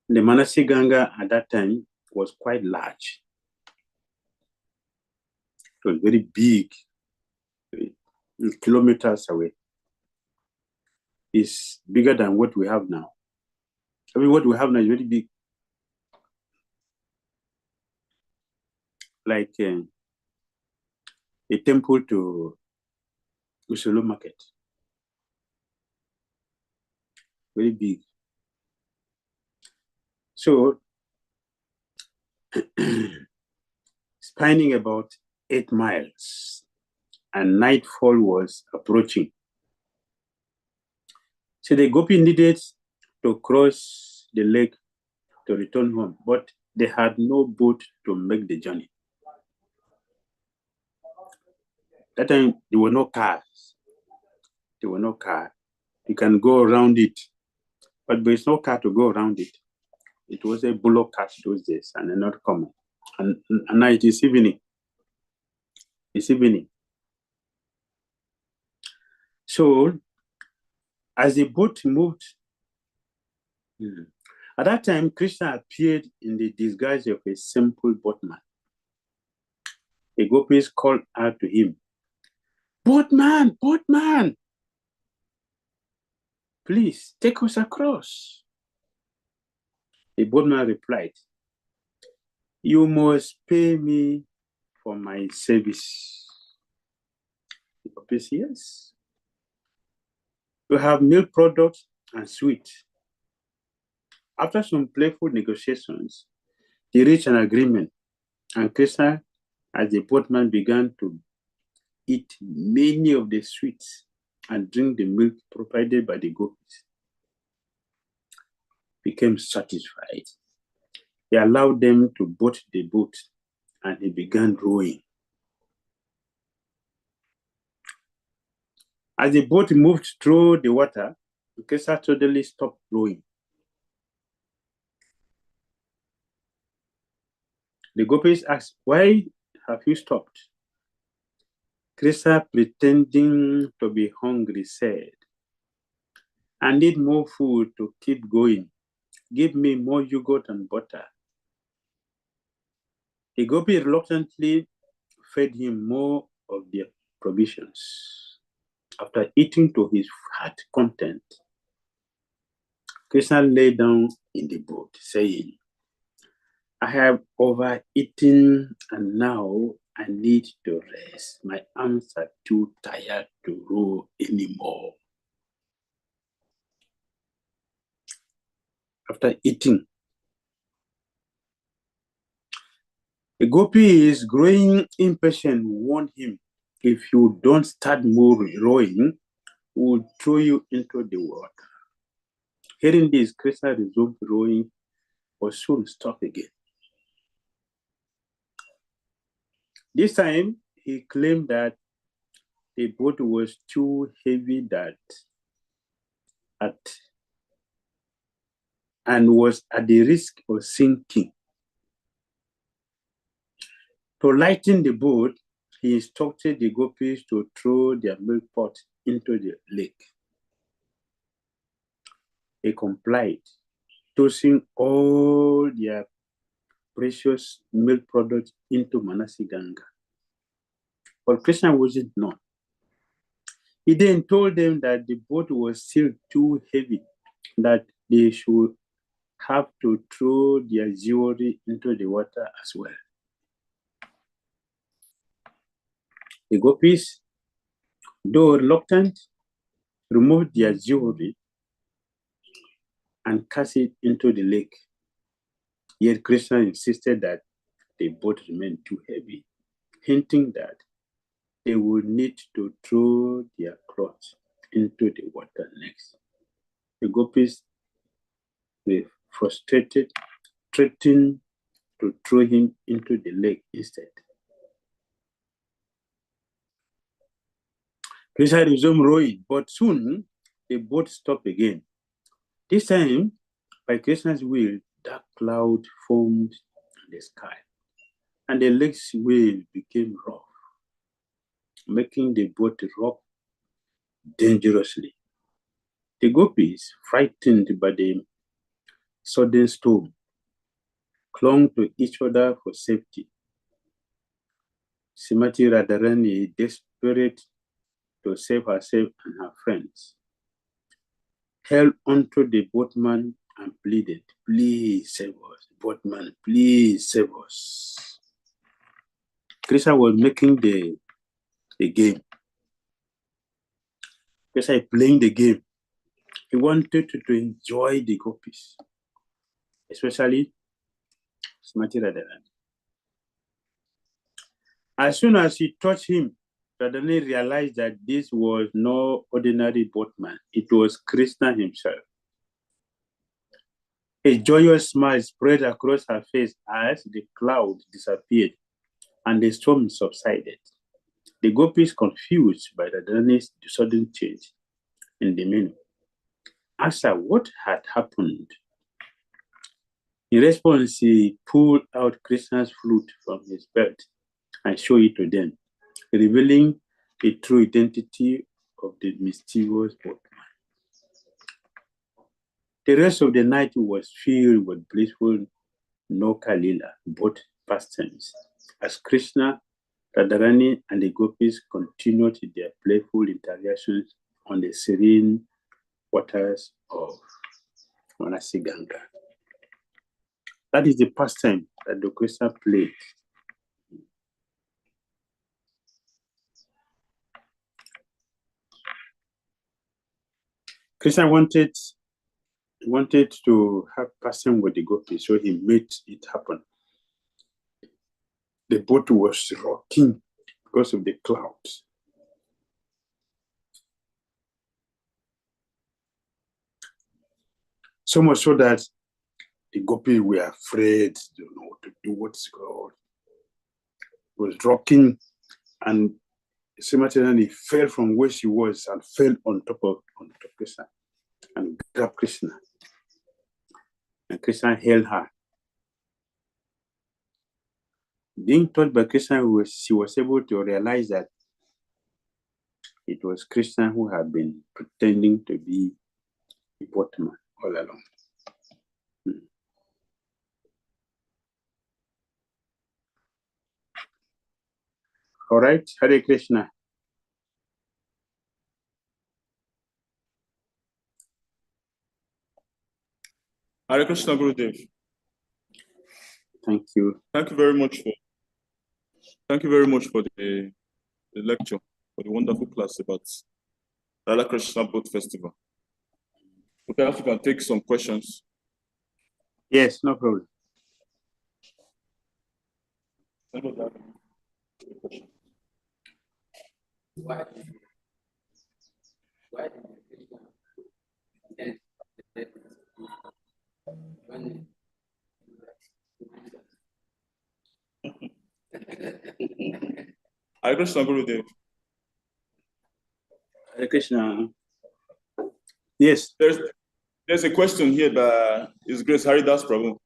The Manasi Ganga at that time was quite large. It was very big, kilometers away. It's bigger than what we have now. I mean, what we have now is very big. Like a temple to Usulu Market. Very big. So, spanning about 8 miles, and nightfall was approaching. So the Gopi needed to cross the lake to return home, but they had no boat to make the journey. That time, there were no cars. There were no car. You can go around it, but there's no car to go around it. It was a bullock cart those days, and they're not common. And now it is evening. It's evening. So, as the boat moved, at that time, Krishna appeared in the disguise of a simple boatman. The gopis called out to him, "Boatman, boatman, please take us across." The boatman replied, "You must pay me for my service." The gopis, "Yes. You have milk products and sweet." After some playful negotiations, they reached an agreement, and Krishna, as the boatman, began to eat many of the sweets and drink the milk provided by the gopis, became satisfied. He allowed them to boat the boat, and he began rowing. As the boat moved through the water, Krishna suddenly stopped rowing. The gopis asked, "Why have you stopped?" Krishna, pretending to be hungry, said, "I need more food to keep going. Give me more yogurt and butter." The gopi reluctantly fed him more of their provisions. After eating to his heart content, Krishna lay down in the boat, saying, "I have overeaten and now I need to rest. My arms are too tired to row anymore." After eating, the gopi is growing impatient, warned him, "If you don't start more rowing, we'll throw you into the water." Hearing this, Krishna resumed rowing, but soon stopped again. This time, he claimed that the boat was too heavy and was at the risk of sinking. To lighten the boat, he instructed the gopis to throw their milk pot into the lake. They complied, tossing all their precious milk products into Manasi Ganga. But Krishna wasn't known. He then told them that the boat was still too heavy, that they should have to throw their jewelry into the water as well. The gopis, though reluctant, removed their jewelry and cast it into the lake. Yet Krishna insisted that the boat remained too heavy, hinting that they would need to throw their clothes into the water next. The gopis were frustrated, threatening to throw him into the lake instead. Krishna resumed rowing, but soon the boat stopped again. This time, by Krishna's will, dark cloud formed in the sky, and the lake's wave became rough, making the boat rock dangerously. The gopis, frightened by the sudden storm, clung to each other for safety. Srimati Radharani, desperate to save herself and her friends, held onto the boatman and pleaded, "Please save us, boatman, please save us." Krishna was making the game. Krishna is playing the game. He wanted to enjoy the gopis, especially Srimati Radharani. As soon as he touched him, Radharani realized that this was no ordinary boatman. It was Krishna himself. A joyous smile spread across her face as the cloud disappeared and the storm subsided. The gopis, confused by Radharani's sudden change in demeanor, asked her what had happened. In response, he pulled out Krishna's flute from his belt and showed it to them, revealing the true identity of the mischievous boatman. The rest of the night was filled with blissful Nauka Lila, both pastimes, as Krishna, Radharani, and the gopis continued their playful interactions on the serene waters of Manasi Ganga. That is the pastime that the Krishna played. Krishna wanted to have pastime with the gopis, so he made it happen. The boat was rocking because of the clouds. So much so that the gopis were afraid to know what to do, what's going on. It was rocking, and Srimati fell from where she was and fell on top of Krishna and grabbed Krishna. And Krishna held her. Being told by Krishna, she was able to realize that it was Krishna who had been pretending to be the boatman all along. All right, Hare Krishna. Hare Krishna, Gurudev. Thank you. Thank you very much for the lecture, for the wonderful class about Radha Krishna Boat Festival. Okay, if you can take some questions. Yes, no problem. Why when Hare Krishna, Gurudev. Hare Krishna. Yes. There's a question here by His Grace Haridas Prabhu.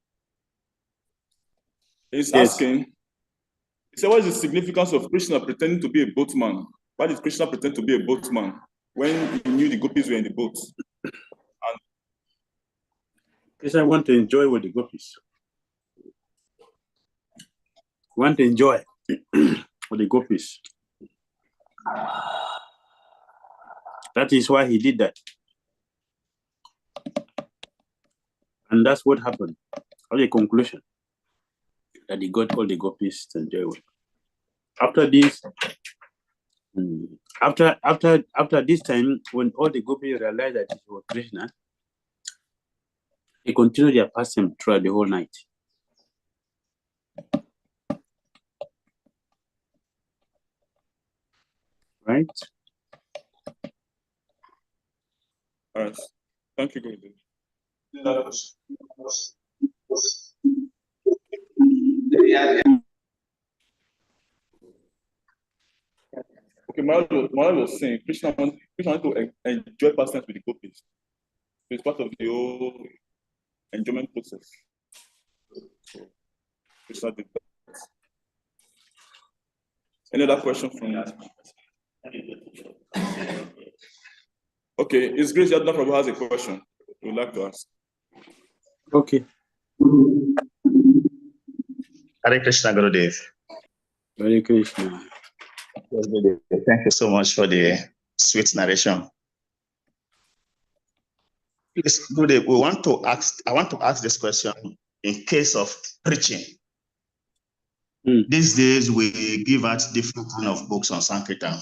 He's asking, he said, what is the significance of Krishna pretending to be a boatman? Why did Krishna pretend to be a boatman when he knew the gopis were in the boat? And Krishna want to enjoy with the gopis. Want to enjoy with the gopis. That is why he did that. And that's what happened. Or the conclusion that he got all the gopis to enjoy with. After this, after this time, when all the gopis realized that it was Krishna, they continued their pastime throughout the whole night. Right? all right. Thank you, Gurudev. Okay, Maharaj was saying Krishna wanted to enjoy pastime with the gopis. It's part of the whole enjoyment process. So Krishna did that. Any other question from you? Okay, His Grace Yadna Prabhu has a question we'd like to ask. Okay. Hare Krishna, Gurudev. Hare Krishna. Thank you so much for the sweet narration. Please, Gurudev, I want to ask this question in case of preaching. These days, we give out different kind of books on Sankirtan.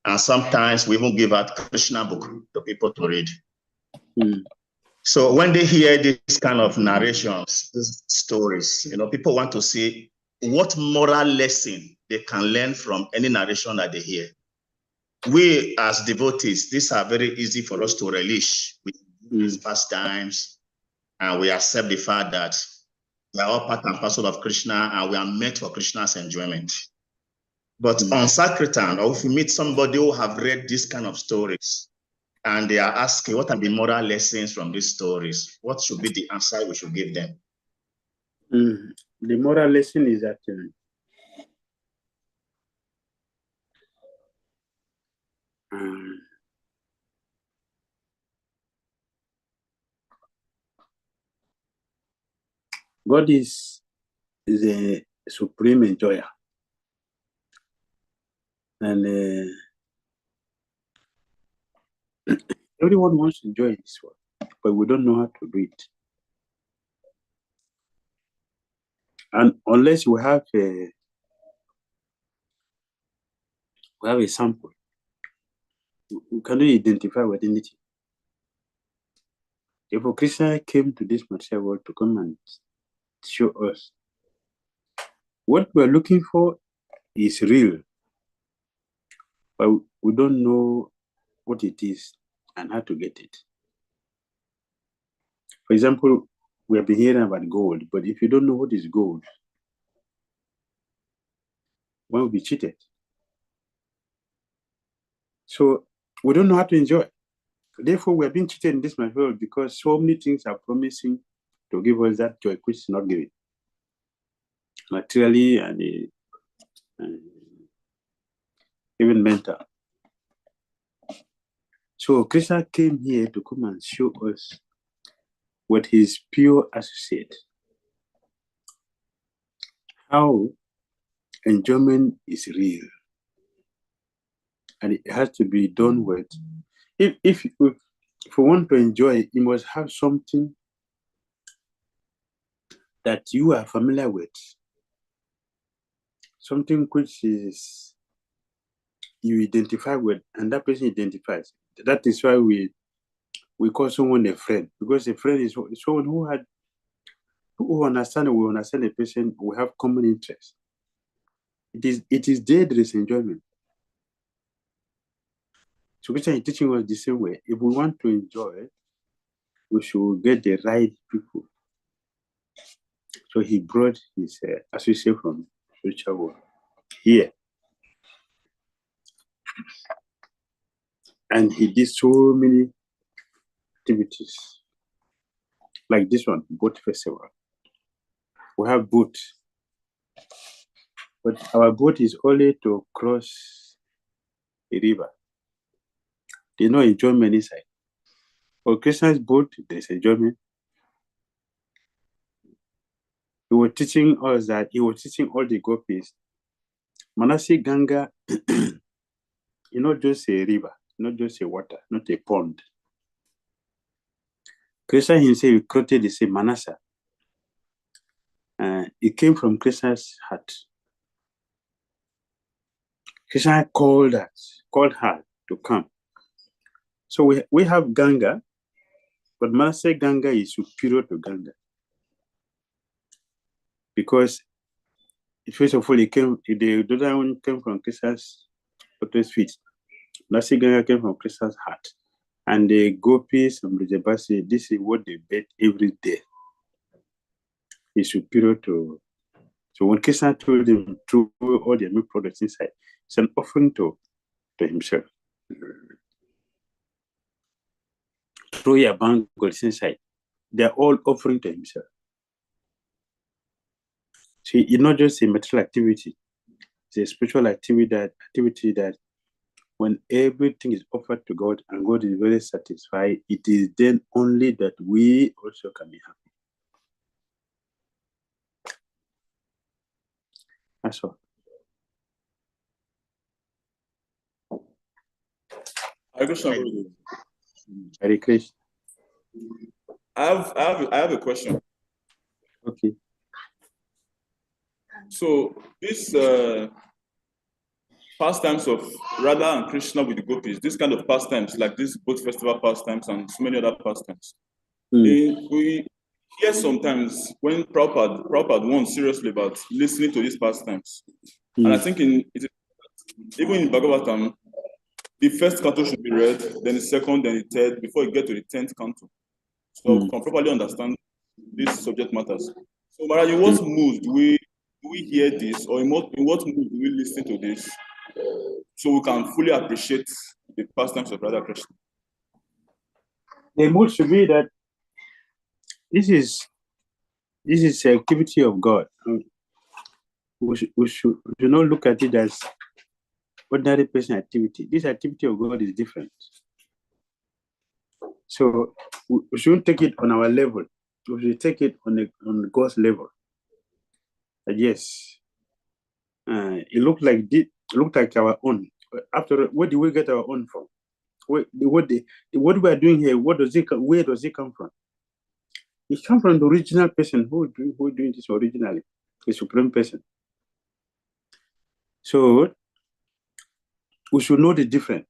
And sometimes we even give out Krishna book to people to read. So when they hear this kind of narrations, these stories, people want to see what moral lesson they can learn from any narration that they hear. We as devotees, these are very easy for us to relish with these pastimes, and we accept the fact that we are all part and parcel of Krishna and we are meant for Krishna's enjoyment. But on Sankirtan, or if you meet somebody who have read these kind of stories and they are asking what are the moral lessons from these stories, what should be the answer we should give them? The moral lesson is that God is the supreme enjoyer. And everyone wants to enjoy this world, but we don't know how to do it. And unless we have a sample, we cannot identify with anything. If a Christian came to this material world to come and show us what we're looking for is real, but we don't know what it is and how to get it. For example, we have been hearing about gold, but if you don't know what is gold, one will be cheated. So we don't know how to enjoy. Therefore, we are being cheated in this material world because so many things are promising to give us that joy, which is not given materially and even mental. So Krishna came here to come and show us what his pure associate, how enjoyment is real, and it has to be done with. If we want to enjoy, you must have something that you are familiar with, something which is you identify with, and that person identifies. That is why we call someone a friend, because a friend is someone who understand a person, we have common interests. It is there is enjoyment. So Krishna is teaching us the same way. If we want to enjoy, we should get the right people. So he brought his associate from spiritual world here. And he did so many activities. Like this one, boat festival. We have boat. But our boat is only to cross a river. There's no enjoyment inside. For Krishna's boat, there's enjoyment. He was teaching us that he was teaching all the gopis. Manasi Ganga is not just a river, not just a water, not a pond. Krishna himself quoted the same Manasa. It came from Krishna's heart. Krishna called her to come. So we have Ganga, but Manasa Ganga is superior to Ganga. Because first of all, the other one came from Krishna's lotus feet. Manasa Ganga came from Krishna's heart. And the gopis and Brajabasi, this is what they bet every day. Is superior to. So when Krishna told them to all their milk products inside, it's an offering to himself. Throw your bangles inside. They're all offering to himself. So it's not just a material activity, it's a spiritual activity that when everything is offered to God and God is very satisfied, it is then only that we also can be happy. That's all. Hare Krishna. Hare Krishna. I have a question. Okay. So this pastimes of Radha and Krishna with the gopis, this kind of pastimes, like this both festival pastimes and so many other pastimes, we hear sometimes when Prabhupada warns seriously about listening to these pastimes. And I think even in Bhagavatam, the first canto should be read, then the second, then the third, before you get to the 10th canto. So we can properly understand these subject matters. So Maharaj, in what mood do we hear this, or in what mood do we listen to this, so we can fully appreciate the pastimes of Radha Krishna? The mood should be that this is the activity of God. We should not look at it as ordinary person activity. This activity of God is different. So we shouldn't take it on our level. We should take it on God's level. Yes, it looked like our own. After all, where do we get our own from? What we are doing here? Where does it come from? It comes from the original person who doing this originally, the supreme person. So we should know the difference.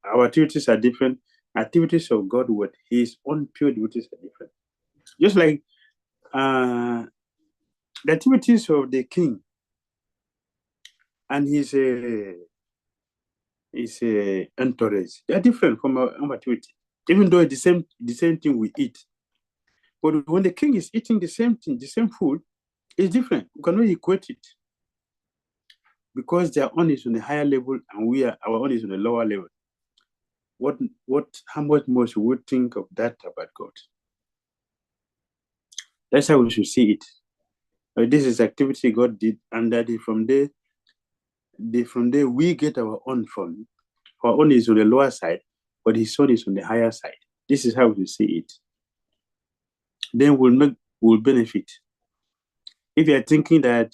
Our activities are different. Activities of God with His own pure duties are different. Just like the activities of the king and his entourage, they are different from our activity. Even though it's the same thing we eat, but when the king is eating the same thing, the same food, it's different. We cannot equate it because their own is on a higher level and our own is on a lower level. How much more should we think of that about God? That's how we should see it. This is activity God did, and that from there we get our own from. Our own is on the lower side, but His own is on the higher side. This is how we see it. Then we'll benefit. If you are thinking that,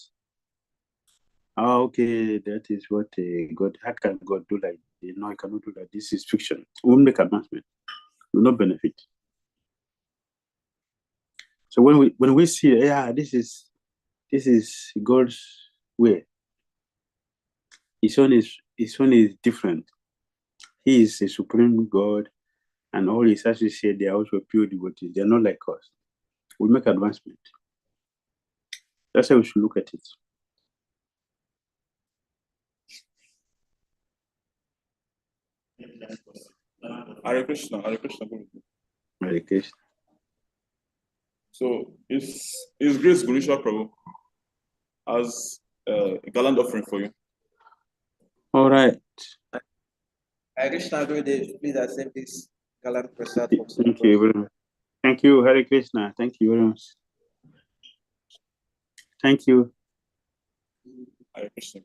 okay, that is what God, how can God do like? No, I cannot do that. This is fiction. We'll make advancement. We'll not benefit. So when we see, this is God's way. His own is different. He is a supreme God, and all His associates, they are also pure devotees. They are not like us. We'll make advancement. That's how we should look at it. Hare Krishna, Hare Krishna. Hare Krishna. So His Grace Gurishwa Prabhu has a gallant offering for you. All right. Hare Krishna, Gurudev, please accept this gallant prasad. Thank you very much. Thank you, Hare Krishna. Thank you very much. Thank you. Hare Krishna.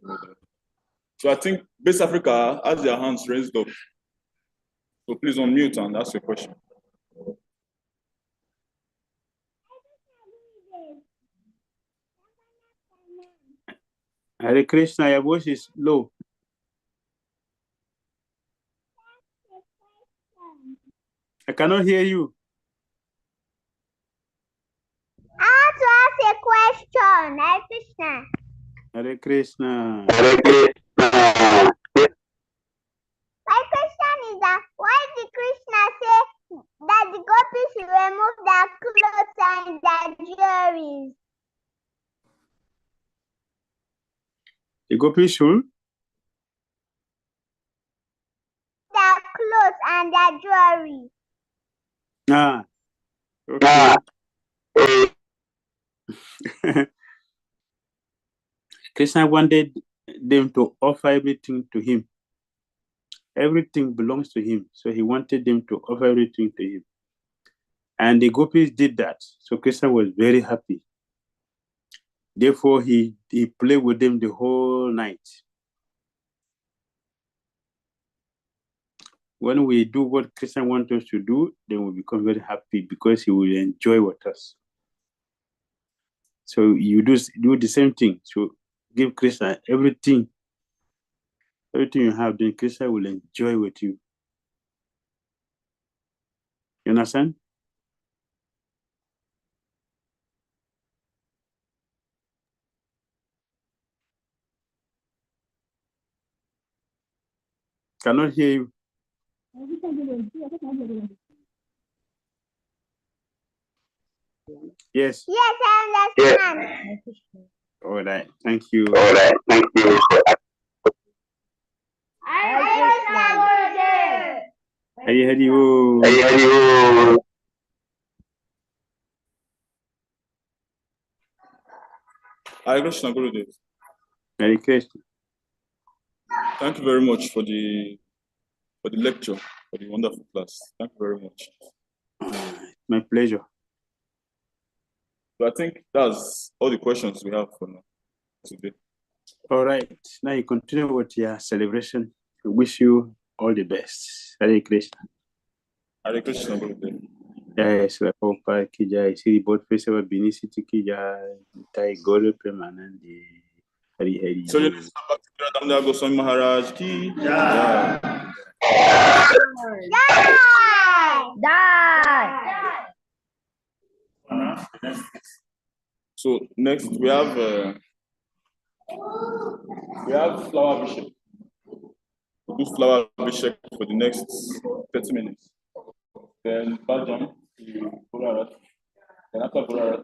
So I think Base Africa has their hands raised up. So please unmute and ask your question. Hare Krishna, your voice is low. I cannot hear you. I want to ask a question. Hare Krishna. Hare Krishna. My question is that why did Krishna say that the gopis should remove their clothes and their jewelry? The gopis should? Their clothes and their jewelry. Okay. Krishna wanted them to offer everything to Him. Everything belongs to Him. So He wanted them to offer everything to Him. And the gopis did that. So Krishna was very happy. Therefore, he played with them the whole night. when we do what Krishna wants us to do, then we become very happy because he will enjoy with us. So you do the same thing. So give Krishna everything you have, then Krishna will enjoy with you. You understand? Cannot hear you. Yes. Yes, I understand. All right. Thank you. Hare Krishna, Gurudev. Hare Krishna. Thank you very much for the lecture, for the wonderful class. Thank you very much. My pleasure. So I think that's all the questions we have for now today. All right. Now you continue with your celebration. I wish you all the best. Hare Krishna. Hare Krishna, Gurudev. Yes, la pompa ki jai Sri Bodh Pesava Binisiti ki jai Tai Guru Premanandi Hari Hari. So you Damda Goswami Maharaj ki jai. So next we have flower abhishek. We do flower abhishek for the next 30 minutes. Then Bhajan, then after Bhajan,